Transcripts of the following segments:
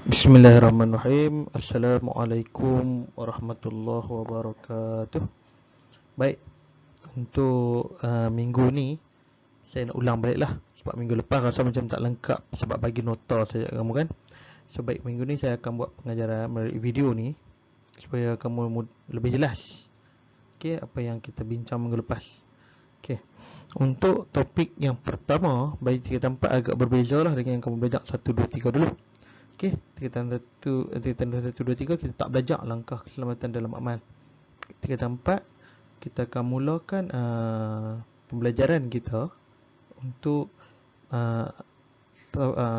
Bismillahirrahmanirrahim. Assalamualaikum warahmatullahi wabarakatuh. Baik, untuk minggu ni saya nak ulang balik lah. Sebab minggu lepas rasa macam tak lengkap sebab bagi nota saya kat kamu kan. So baik, minggu ni saya akan buat pengajaran melalui video ni supaya kamu lebih jelas okay, apa yang kita bincang minggu lepas. Okay. Untuk topik yang pertama, bagi 3 tempat agak berbeza lah dengan yang kamu belajar 1, 2, 3 dulu. Okey, tingkatan 1, 2, 3 kita tak belajar langkah keselamatan dalam amal. Tingkatan 4 kita akan mulakan pembelajaran kita untuk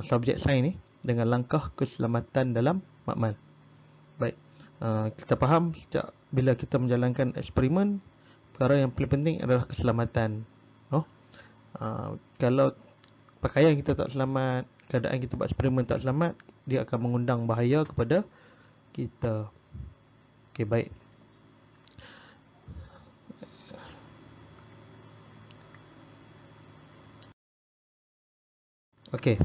subjek sains ni dengan langkah keselamatan dalam amal. Baik, kita faham sejak bila kita menjalankan eksperimen, perkara yang paling penting adalah keselamatan. Kalau pakaian kita tak selamat, keadaan kita buat eksperimen tak selamat, dia akan mengundang bahaya kepada kita. Okey, baik. Okey.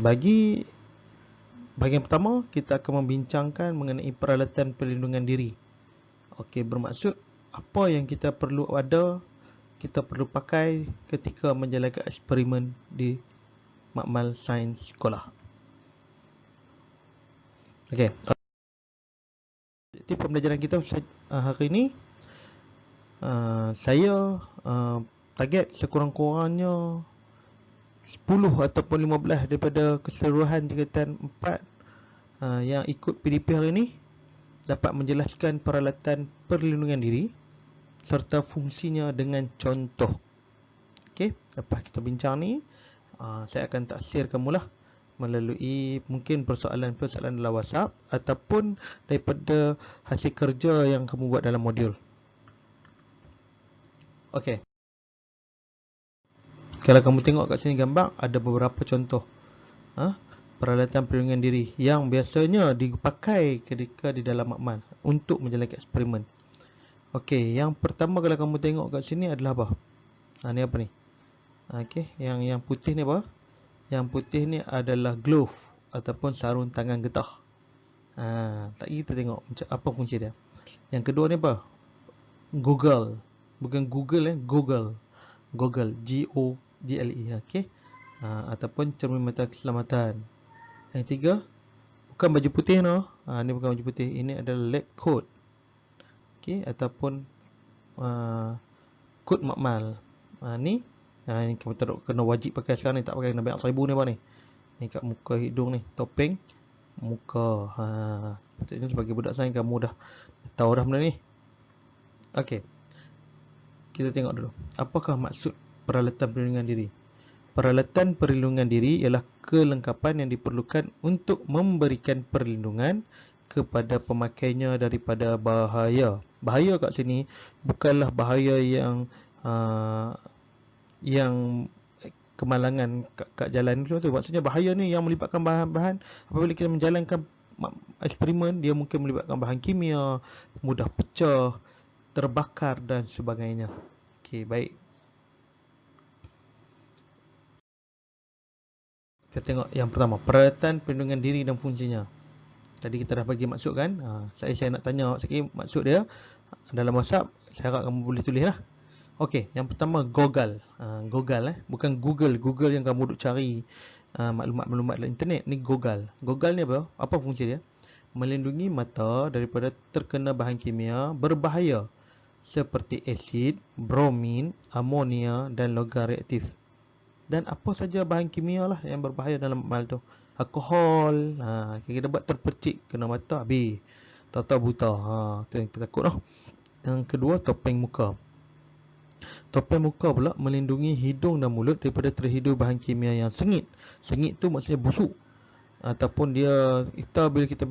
Bagi bahagian pertama, kita akan membincangkan mengenai peralatan perlindungan diri. Okey, bermaksud apa yang kita perlu ada, kita perlu pakai ketika menjalankan eksperimen di makmal sains sekolah. Okey. Jadi pembelajaran kita hari ini, saya target sekurang-kurangnya 10 ataupun 15 daripada keseluruhan tingkatan 4 yang ikut PDP hari ini dapat menjelaskan peralatan perlindungan diri serta fungsinya dengan contoh. Okey, lepas kita bincang ni, saya akan taksir kamulah melalui mungkin persoalan-persoalan dalam WhatsApp ataupun daripada hasil kerja yang kamu buat dalam modul. Okey. Kalau kamu tengok kat sini gambar, ada beberapa contoh peralatan perlindungan diri yang biasanya dipakai ketika di dalam makmal untuk menjalankan eksperimen. Okey, yang pertama kalau kamu tengok kat sini adalah apa? Ni apa ni? Okey, yang putih ni apa? Yang putih ni adalah glove ataupun sarung tangan getah. Tak kita tengok macam apa fungsi dia. Yang kedua ni apa? Google. Bukan Google Google. Google, G-O-G-L-E. Okey. Ataupun cermin mata keselamatan. Yang tiga, bukan baju putih no. Ni bukan baju putih. Ini adalah lab coat. Okey, ataupun coat makmal. Ni kamu taruh kena wajib pakai sekarang ni, tak pakai kena bayar 1000 ni apa ni. Ni kat muka hidung ni, topeng muka. Maksudnya sebagai budak sains kamu dah tahu dah benda ni. Okey. Kita tengok dulu. Apakah maksud peralatan perlindungan diri? Peralatan perlindungan diri ialah kelengkapan yang diperlukan untuk memberikan perlindungan kepada pemakainya daripada bahaya. Bahaya kat sini bukanlah bahaya yang kemalangan kat jalan tu. Maksudnya bahaya ni yang melibatkan bahan-bahan apabila kita menjalankan eksperimen, dia mungkin melibatkan bahan kimia, mudah pecah, terbakar dan sebagainya. Okey, baik. Kita tengok yang pertama, peralatan perlindungan diri dan fungsinya. Tadi kita dah bagi maksud kan? Saya nak tanya sikit maksud dia dalam WhatsApp. Saya harap kamu boleh tulis lah. Okey, yang pertama goggle. Goggle bukan Google. Google yang kamu duk cari maklumat-maklumat dalam internet. Ni goggle. Goggle ni apa? Apa fungsi dia? Melindungi mata daripada terkena bahan kimia berbahaya seperti asid, bromin, amonia dan logam reaktif. Dan apa saja bahan kimia lah yang berbahaya dalam amal tu. Alkohol, kita buat terpercik kena mata habis. Tahu-tahu buta. Tu yang kita takut lah. Yang kedua, topeng muka. Topeng muka pula melindungi hidung dan mulut daripada terhidu bahan kimia yang sengit. Sengit tu maksudnya busuk. Ataupun dia, bila kita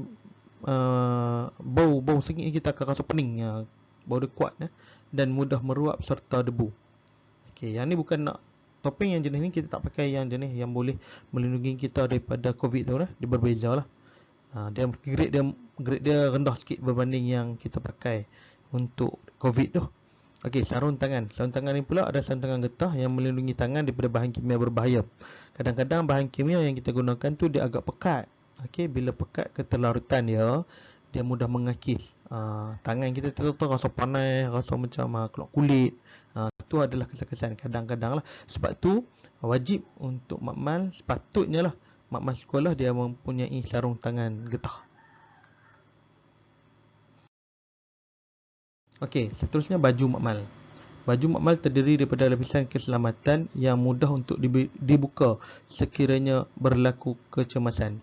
bau sengit ni kita akan rasa pening. Bau dia kuat dan mudah meruap serta debu. Okey, yang ni bukan nak topeng yang jenis ni kita tak pakai yang jenis yang boleh melindungi kita daripada COVID tu lah. Dia berbeza lah. Dia grade dia rendah sikit berbanding yang kita pakai untuk COVID tu. Okey, sarung tangan. Sarung tangan ni pula ada sarung tangan getah yang melindungi tangan daripada bahan kimia berbahaya. Kadang-kadang bahan kimia yang kita gunakan tu dia agak pekat. Okey, bila pekat keterlarutan dia mudah mengakis. Tangan kita tu rasa panas, rasa macam keluar kulit. Itu adalah kesan-kesan kadang-kadang lah. Sebab tu wajib untuk makmal, sepatutnya lah makmal sekolah dia mempunyai sarung tangan getah. Okey, seterusnya baju makmal. Baju makmal terdiri daripada lapisan keselamatan yang mudah untuk dibuka sekiranya berlaku kecemasan.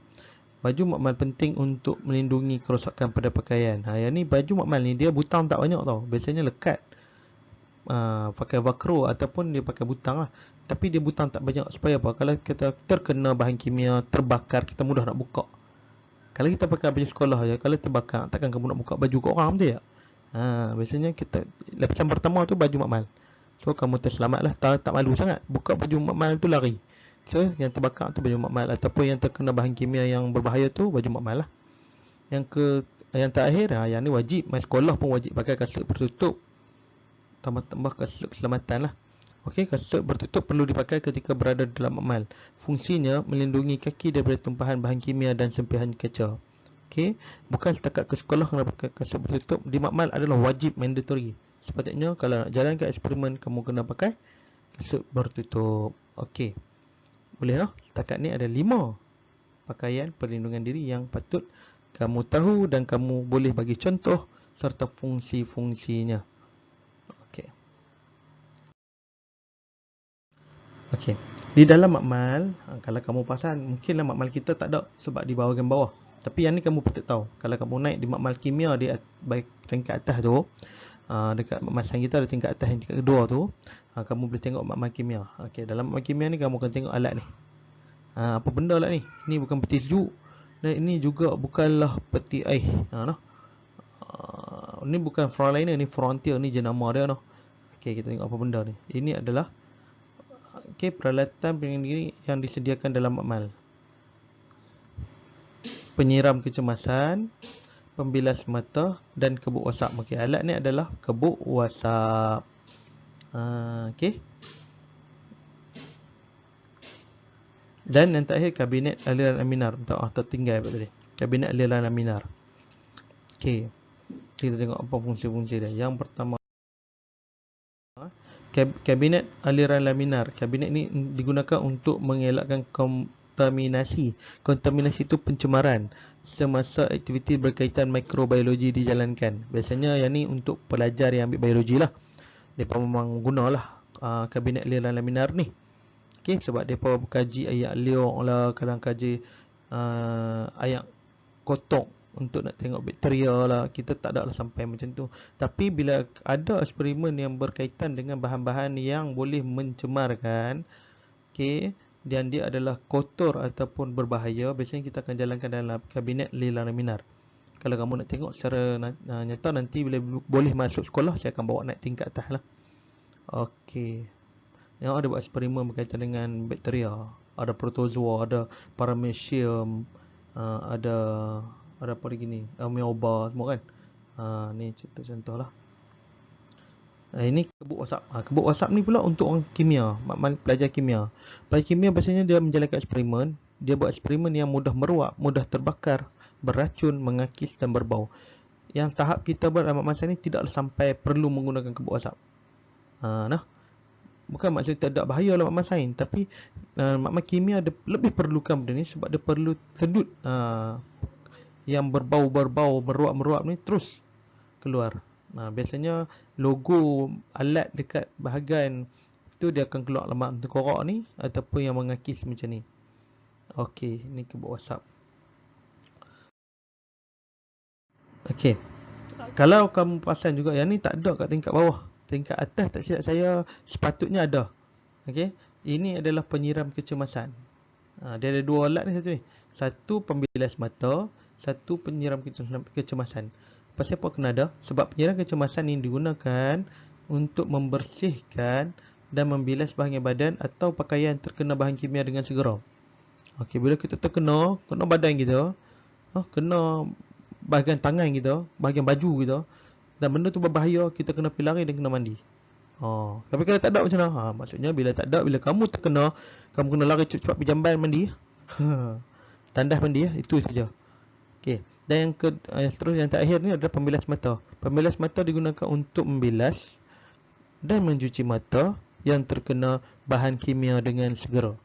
Baju makmal penting untuk melindungi kerosakan pada pakaian. Yang ni baju makmal ni dia butang tak banyak tau. Biasanya lekat. Pakai velcro ataupun dia pakai butang lah. Tapi dia butang tak banyak. Supaya apa? Kalau kita terkena bahan kimia, terbakar, kita mudah nak buka. Kalau kita pakai baju sekolah je, kalau terbakar, takkan kamu nak buka baju kat orang betul tak? Biasanya kita lapisan pertama tu baju makmal. So kamu terselamat lah. Tak malu sangat. Buka baju makmal tu lari. So yang terbakar tu baju makmal, ataupun yang terkena bahan kimia yang berbahaya tu baju makmal lah. Yang terakhir, yang ni wajib. Main sekolah pun wajib pakai kasut bertutup. Tambah kasut keselamatan lah. Okey, kasut bertutup perlu dipakai ketika berada dalam makmal. Fungsinya melindungi kaki daripada tumpahan bahan kimia dan sempihan kaca. Okey, bukan setakat ke sekolah kena pakai kasut bertutup. Di makmal adalah wajib, mandatory. Sepatutnya kalau nak jalan ke eksperimen, kamu kena pakai kasut bertutup. Okey, boleh lah. Setakat ni ada 5 pakaian perlindungan diri yang patut kamu tahu dan kamu boleh bagi contoh serta fungsi-fungsinya. Okey. Okey. Di dalam makmal, kalau kamu perasan, mungkinlah makmal kita tak ada sebab di bahagian bawah. Tapi yang ni kamu patut tahu. Kalau kamu naik di makmal kimia di tingkat atas tu, dekat makmal sains kita ada tingkat atas yang tingkat kedua tu, kamu boleh tengok makmal kimia. Okey, dalam makmal kimia ni kamu akan tengok alat ni. Apa benda alat ni? Ni bukan peti sejuk. Dan ini juga bukanlah peti air. Ni bukan Frontliner, ni Frontier, ni jenama dia noh. Okey, kita tengok apa benda ni. Ini adalah peralatan pelindung diri yang disediakan dalam makmal. Penyiram kecemasan, pembilas mata dan kebuk wasap. Okey, alat ni adalah kebuk wasap. Okey. Dan yang terakhir, kabinet aliran laminar. Tertinggal tadi. Kabinet aliran laminar. Okey. Kita tengok apa fungsi-fungsi dia. Yang pertama, kabinet aliran laminar. Kabinet ni digunakan untuk mengelakkan kontaminasi. Kontaminasi itu pencemaran semasa aktiviti berkaitan mikrobiologi dijalankan. Biasanya yang ni untuk pelajar yang ambil biologi lah. Mereka memang gunalah kabinet aliran laminar ni. Okey, sebab mereka kaji ayak liur lah, kadang kaji ayak kotok untuk nak tengok bakteria lah. Kita tak ada lah sampai macam tu. Tapi bila ada eksperimen yang berkaitan dengan bahan-bahan yang boleh mencemarkan, okey, dan dia adalah kotor ataupun berbahaya, biasanya kita akan jalankan dalam kabinet aliran laminar. Kalau kamu nak tengok secara nyata, nanti bila boleh masuk sekolah, saya akan bawa naik tingkat atas lah. Okey. Yang ada buat eksperimen berkaitan dengan bakteria. Ada protozoa, ada paramecium, ada apa lagi ni, amoeba semua kan. Ni contoh lah. Ini kebuk wasap. Kebuk wasap ni pula untuk orang kimia, pelajar kimia. Pelajar kimia biasanya dia menjalankan eksperimen. Dia buat eksperimen yang mudah meruap, mudah terbakar, beracun, mengakis dan berbau. Yang tahap kita buat dalam masa ni tidaklah sampai perlu menggunakan kebuk wasap. Bukan maksudnya tidak bahaya lah makmal sains, tapi makmal kimia dia lebih perlukan benda ni sebab dia perlu sedut yang berbau-berbau, meruap-meruap ni terus keluar. Biasanya logo alat dekat bahagian tu dia akan keluar lemak tengkorak ni ataupun yang mengakis macam ni. Okey, ni kebuk wasap. Okey. Kalau kamu perasan juga yang ni tak ada kat tingkat bawah. Tingkat atas tak silap saya sepatutnya ada. Okey. Ini adalah penyiram kecemasan. Dia ada 2 alat ni satu ni. Satu pembilas mata, satu penyiram kecemasan. Pasal apa kena ada? Sebab penyiram kecemasan ini digunakan untuk membersihkan dan membilas bahagian badan atau pakaian terkena bahan kimia dengan segera. Okey, bila kita terkena, kena badan kita, kena bahagian tangan kita, bahagian baju kita, dan benda tu berbahaya, kita kena pergi lari dan kena mandi. Tapi kalau tak ada macam mana? Maksudnya bila tak ada, bila kamu terkena, kamu kena lari cepat-cepat pergi jamban mandi. Tandas mandi ya, itu saja. Okey. Dan yang terakhir ni adalah pembilas mata. Pembilas mata digunakan untuk membilas dan mencuci mata yang terkena bahan kimia dengan segera.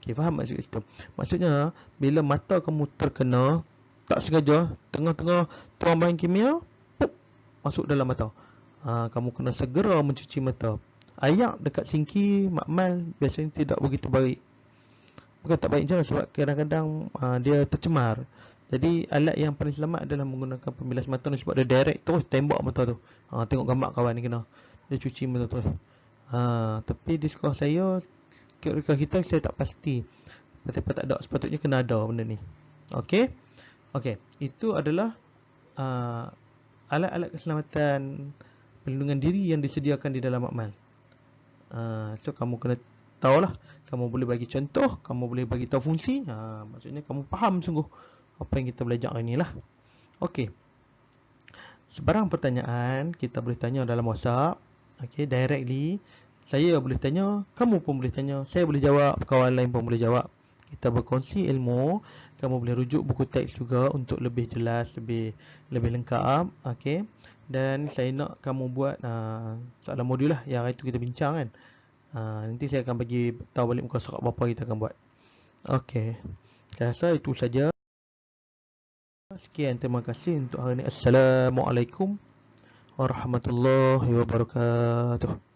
Okey, faham maksud itu? Maksudnya, bila mata kamu terkena, tak sengaja, tengah-tengah tuang bahan kimia, pup, masuk dalam mata. Kamu kena segera mencuci mata. Ayak dekat sinki, makmal, biasanya tidak begitu baik. Bukan tak baik je sebab kadang-kadang dia tercemar. Jadi alat yang paling selamat adalah menggunakan pembilas mata ni sebab dia direct terus tembak mata tu. Tengok gambar kawan ni kena. Dia cuci mata terus. Tapi di sekolah saya, rekan kita saya tak pasti. Sebab tak ada, sepatutnya kena ada benda ni. Okey. Okey, itu adalah alat-alat keselamatan perlindungan diri yang disediakan di dalam makmal. So kamu kena tahulah, kamu boleh bagi contoh, kamu boleh bagi tahu fungsi. Maksudnya kamu faham sungguh apa yang kita belajar hari ni lah. Okey. Sebarang pertanyaan kita boleh tanya dalam WhatsApp. Okey, directly. Saya boleh tanya, kamu pun boleh tanya, saya boleh jawab, kawan lain pun boleh jawab. Kita berkongsi ilmu. Kamu boleh rujuk buku teks juga untuk lebih jelas, lebih lengkap. Okey. Dan saya nak kamu buat soalan modul lah yang hari tu kita bincang kan. Nanti saya akan bagi tahu balik muka surat berapa kita akan buat. Okey. Saya rasa itu saja. Sekian, terima kasih untuk hari ini. Assalamualaikum warahmatullahi wabarakatuh.